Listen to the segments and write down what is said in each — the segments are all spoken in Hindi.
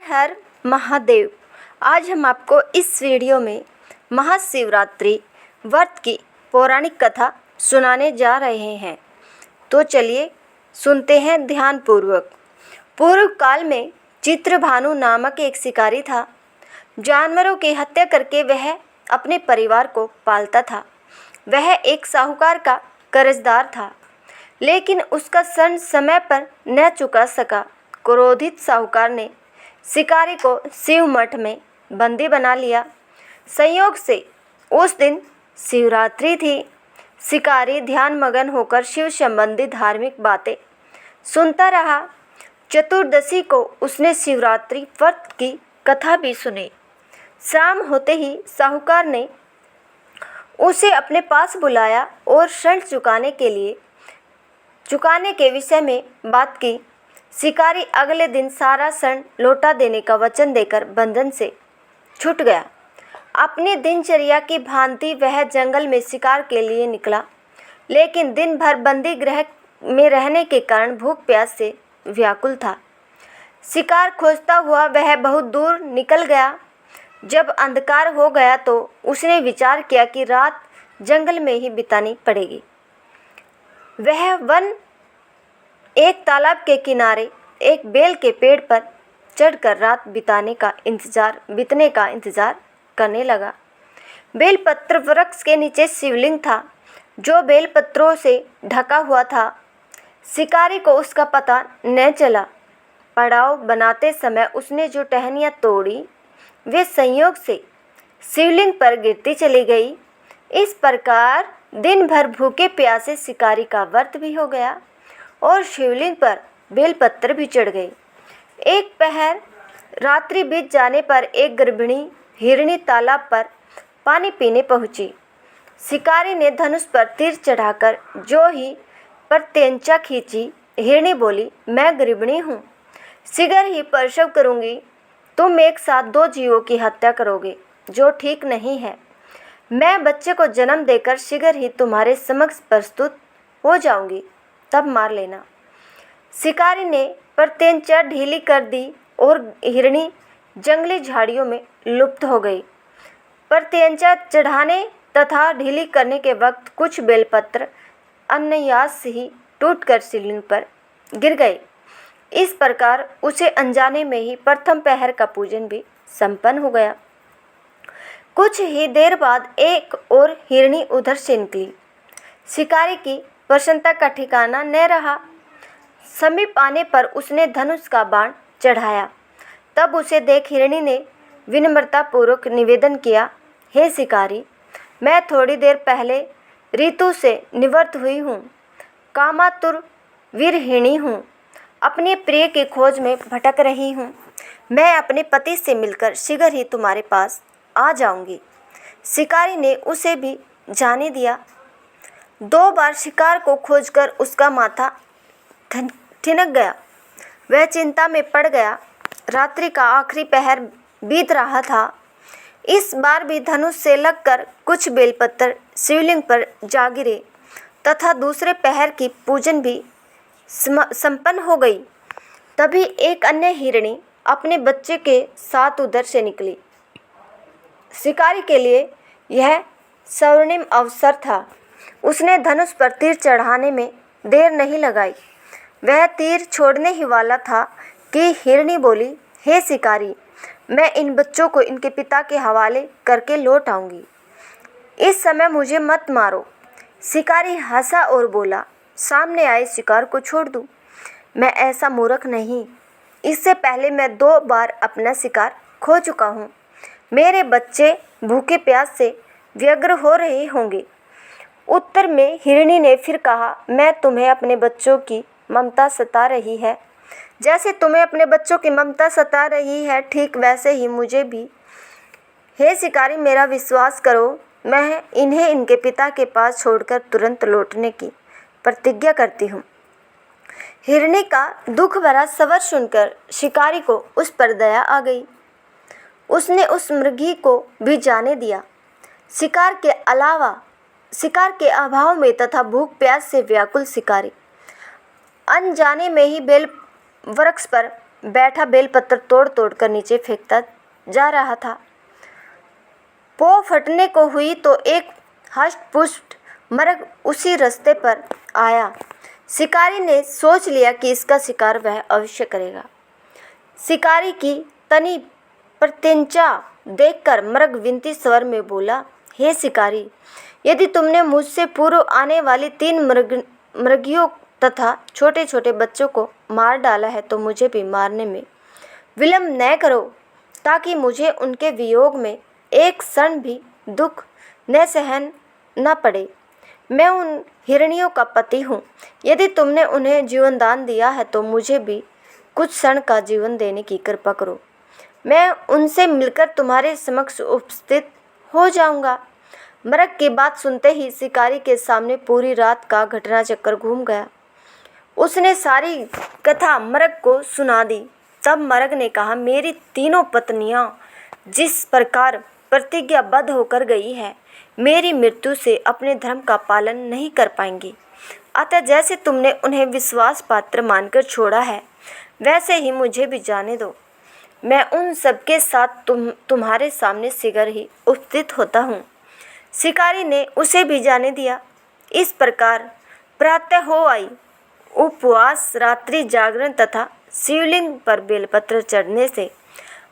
हर महादेव। आज हम आपको इस वीडियो में महाशिवरात्रि व्रत की पौराणिक कथा सुनाने जा रहे हैं। तो चलिए सुनते हैं ध्यानपूर्वक। पूर्व काल में चित्रभानु नामक एक शिकारी था। जानवरों की हत्या करके वह अपने परिवार को पालता था। वह एक साहूकार का कर्जदार था, लेकिन उसका ऋण समय पर न चुका सका। क्रोधित साहूकार ने शिकारी को शिव मठ में बंदी बना लिया। संयोग से उस दिन शिवरात्रि थी। शिकारी ध्यानमग्न होकर शिव संबंधी धार्मिक बातें सुनता रहा। चतुर्दशी को उसने शिवरात्रि व्रत की कथा भी सुनी। शाम होते ही साहूकार ने उसे अपने पास बुलाया और ऋण चुकाने के विषय में बात की। शिकारी अगले दिन सारा ऋण लौटा देने का वचन देकर बंधन से छूट गया। अपनी दिनचर्या की भांति वह जंगल में शिकार के लिए निकला, लेकिन दिन भर बंदी गृह में रहने के कारण भूख प्यास से व्याकुल था। शिकार खोजता हुआ वह बहुत दूर निकल गया। जब अंधकार हो गया तो उसने विचार किया कि रात जंगल में ही बितानी पड़ेगी। वह एक तालाब के किनारे एक बेल के पेड़ पर चढ़कर रात बितने का इंतजार करने लगा। बेलपत्र वृक्ष के नीचे शिवलिंग था, जो बेलपत्रों से ढका हुआ था। शिकारी को उसका पता न चला। पड़ाव बनाते समय उसने जो टहनियाँ तोड़ी, वे संयोग से शिवलिंग पर गिरती चली गई। इस प्रकार दिन भर भूखे प्यासे शिकारी का व्रत भी हो गया और शिवलिंग पर बेलपत्र भी चढ़ गई। एक पहर रात्रि बीत जाने पर एक गर्भिणी हिरणी तालाब पर पानी पीने पहुंची। शिकारी ने धनुष पर तीर चढ़ाकर जो ही प्रत्यंचा खींची। हिरणी बोली, मैं गर्भिणी हूँ, शीघ्र ही प्रसव करूँगी। तुम एक साथ दो जीवों की हत्या करोगे, जो ठीक नहीं है। मैं बच्चे को जन्म देकर शीघ्र ही तुम्हारे समक्ष प्रस्तुत हो जाऊंगी, तब मार लेना। शिकारी ने प्रत्यंचा ढीली कर दी और हिरणी जंगली झाड़ियों में लुप्त हो गई। प्रत्यंचा चढ़ाने तथा ढीली करने के वक्त कुछ बेलपत्र अनायास ही टूटकर शिवलिंग पर गिर गए। इस प्रकार उसे अनजाने में ही प्रथम पहर का पूजन भी संपन्न हो गया। कुछ ही देर बाद एक और हिरणी उधर से निकली। शिकारी की प्रसन्नता का ठिकाना न रहा। समीप आने पर उसने धनुष का बाण चढ़ाया। तब उसे देख हिरणी ने विनम्रतापूर्वक निवेदन किया, हे शिकारी, मैं थोड़ी देर पहले ऋतु से निवृत्त हुई हूँ, कामातुर वीरहिणी हूँ, अपने प्रिय की खोज में भटक रही हूँ। मैं अपने पति से मिलकर शीघ्र ही तुम्हारे पास आ जाऊंगी। शिकारी ने उसे भी जाने दिया। 2 बार शिकार को खोजकर उसका माथा ठिनक गया। वह चिंता में पड़ गया। रात्रि का आखिरी पहर बीत रहा था। इस बार भी धनुष से लगकर कुछ बेलपत्र शिवलिंग पर जा गिरे तथा दूसरे पहर की पूजन भी संपन्न हो गई। तभी एक अन्य हिरणी अपने बच्चे के साथ उधर से निकली। शिकारी के लिए यह स्वर्णिम अवसर था। उसने धनुष पर तीर चढ़ाने में देर नहीं लगाई। वह तीर छोड़ने ही वाला था कि हिरणी बोली, हे शिकारी, मैं इन बच्चों को इनके पिता के हवाले करके लौट आऊँगी। इस समय मुझे मत मारो। शिकारी हंसा और बोला, सामने आए शिकार को छोड़ दूँ? मैं ऐसा मूर्ख नहीं। इससे पहले मैं 2 बार अपना शिकार खो चुका हूँ। मेरे बच्चे भूखे प्यास से व्यग्र हो रहे होंगे। उत्तर में हिरणी ने फिर कहा, मैं तुम्हें अपने बच्चों की ममता सता रही है। जैसे तुम्हें अपने बच्चों की ममता सता रही है, ठीक वैसे ही मुझे भी। हे शिकारी, मेरा विश्वास करो, मैं इन्हें इनके पिता के पास छोड़कर तुरंत लौटने की प्रतिज्ञा करती हूँ। हिरणी का दुख भरा स्वर सुनकर शिकारी को उस पर दया आ गई। उसने उस मृगी को भी जाने दिया। शिकार के अभाव में तथा भूख प्यास से व्याकुल शिकारी अनजाने में ही बेल वृक्ष पर बैठा बेलपत्र तोड़ तोड़ कर नीचे फेंकता जा रहा था। पौ फटने को हुई तो एक हष्ट-पुष्ट मृग उसी रास्ते पर आया। शिकारी ने सोच लिया कि इसका शिकार वह अवश्य करेगा। शिकारी की तनी प्रत्यंचा देखकर मृग विनती स्वर में बोला, हे शिकारी, यदि तुमने मुझसे पूर्व आने वाली 3 मृगियों तथा छोटे छोटे बच्चों को मार डाला है तो मुझे भी मारने में विलंब न करो, ताकि मुझे उनके वियोग में एक क्षण भी दुख न सहन न पड़े। मैं उन हिरणियों का पति हूँ। यदि तुमने उन्हें जीवन दान दिया है तो मुझे भी कुछ क्षण का जीवन देने की कृपा करो। मैं उनसे मिलकर तुम्हारे समक्ष उपस्थित हो जाऊंगा। मृग की बात सुनते ही शिकारी के सामने पूरी रात का घटना चक्कर घूम गया। उसने सारी कथा मृग को सुना दी। तब मृग ने कहा, मेरी तीनों पत्नियां जिस प्रकार प्रतिज्ञाबद्ध होकर गई है, मेरी मृत्यु से अपने धर्म का पालन नहीं कर पाएंगी। अतः जैसे तुमने उन्हें विश्वास पात्र मानकर छोड़ा है, वैसे ही मुझे भी जाने दो। मैं उन सबके साथ तुम्हारे सामने शीघ्र ही उपस्थित होता हूँ। शिकारी ने उसे भी जाने दिया। इस प्रकार प्रातः हो आई। उपवास, रात्रि जागरण तथा शिवलिंग पर बेलपत्र चढ़ने से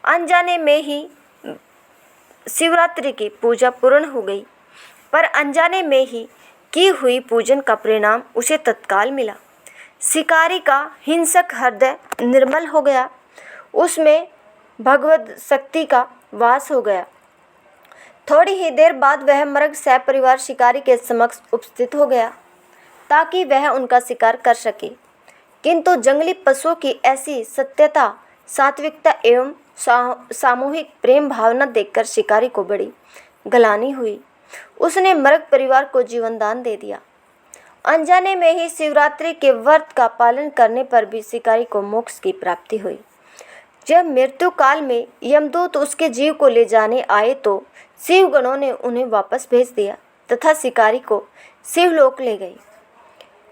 अनजाने में ही शिवरात्रि की पूजा पूर्ण हो गई। पर अनजाने में ही की हुई पूजन का परिणाम उसे तत्काल मिला। शिकारी का हिंसक हृदय निर्मल हो गया, उसमें भगवत शक्ति का वास हो गया। थोड़ी ही देर बाद वह मृग सपरिवार शिकारी के समक्ष उपस्थित हो गया, ताकि वह उनका शिकार कर सके। किंतु जंगली पशुओं की ऐसी सत्यता, सात्विकता एवं सामूहिक प्रेम भावना देखकर शिकारी को बड़ी ग्लानि हुई। उसने मृग परिवार को जीवन दान दे दिया। अनजाने में ही शिवरात्रि के व्रत का पालन करने पर भी शिकारी को मोक्ष की प्राप्ति हुई। जब मृत्यु काल में यमदूत उसके जीव को ले जाने आए तो शिवगणों ने उन्हें वापस भेज दिया तथा शिकारी को शिवलोक ले गए।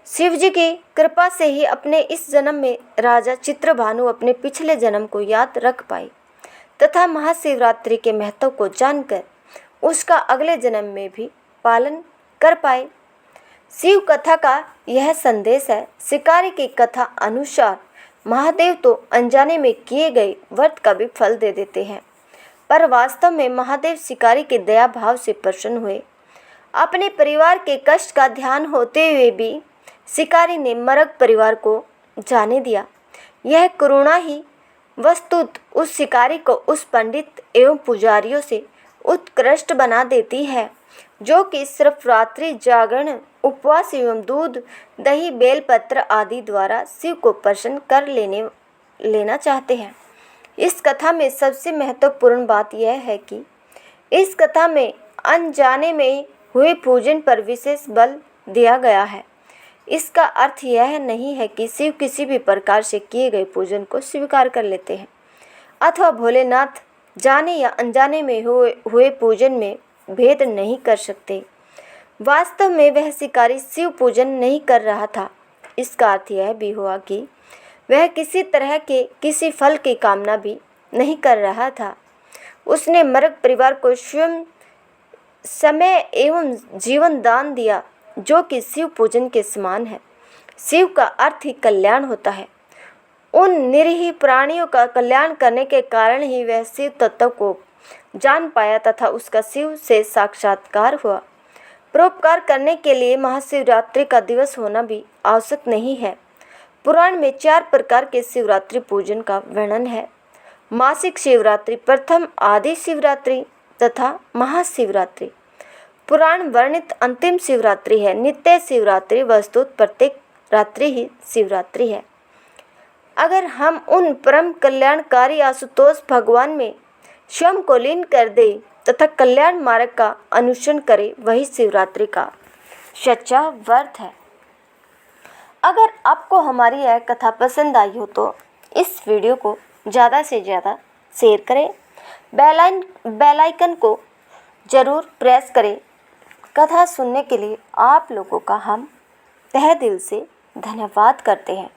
शिवजी की कृपा से ही अपने इस जन्म में राजा चित्रभानु अपने पिछले जन्म को याद रख पाए तथा महाशिवरात्रि के महत्व को जानकर उसका अगले जन्म में भी पालन कर पाए। शिव कथा का यह संदेश है। शिकारी की कथा अनुसार महादेव तो अनजाने में किए गए व्रत का भी फल दे देते हैं, पर वास्तव में महादेव शिकारी के दया भाव से प्रसन्न हुए। अपने परिवार के कष्ट का ध्यान होते हुए भी शिकारी ने मृग परिवार को जाने दिया। यह करुणा ही वस्तुत उस शिकारी को उस पंडित एवं पुजारियों से उत्कृष्ट बना देती है, जो कि सिर्फ रात्रि जागरण, उपवास एवं दूध, दही, बेलपत्र आदि द्वारा शिव को प्रसन्न कर लेना चाहते हैं। इस कथा में सबसे महत्वपूर्ण बात यह है कि इस कथा में अनजाने में हुए पूजन पर विशेष बल दिया गया है। इसका अर्थ यह नहीं है कि शिव किसी भी प्रकार से किए गए पूजन को स्वीकार कर लेते हैं अथवा भोलेनाथ जाने या अनजाने में हुए पूजन में भेद नहीं कर सकते। वास्तव में वह शिकारी शिव पूजन नहीं कर रहा था। इसका अर्थ यह भी हुआ कि वह किसी तरह के किसी फल की कामना भी नहीं कर रहा था। उसने मृग परिवार को स्वयं समय एवं जीवन दान दिया, जो कि शिव पूजन के समान है। शिव का अर्थ ही कल्याण होता है। उन निरीह प्राणियों का कल्याण करने के कारण ही वह शिव तत्व को जान पाया तथा उसका शिव से साक्षात्कार हुआ। परोपकार करने के लिए महाशिवरात्रि का दिवस होना भी आवश्यक नहीं है। पुराण में 4 प्रकार के शिवरात्रि पूजन का वर्णन है। मासिक शिवरात्रि, प्रथम आदि शिवरात्रि तथा महाशिवरात्रि। पुराण वर्णित अंतिम शिवरात्रि है। नित्य शिवरात्रि वस्तुत प्रत्येक रात्रि ही शिवरात्रि है। अगर हम उन परम कल्याणकारी आशुतोष भगवान में स्वयं को लीन कर दे तथा कल्याण मार्ग का अनुसरण करें, वही शिवरात्रि का सच्चा व्रत है। अगर आपको हमारी यह कथा पसंद आई हो तो इस वीडियो को ज़्यादा से ज़्यादा शेयर करें, बेल आइकन को ज़रूर प्रेस करें। कथा सुनने के लिए आप लोगों का हम तहे दिल से धन्यवाद करते हैं।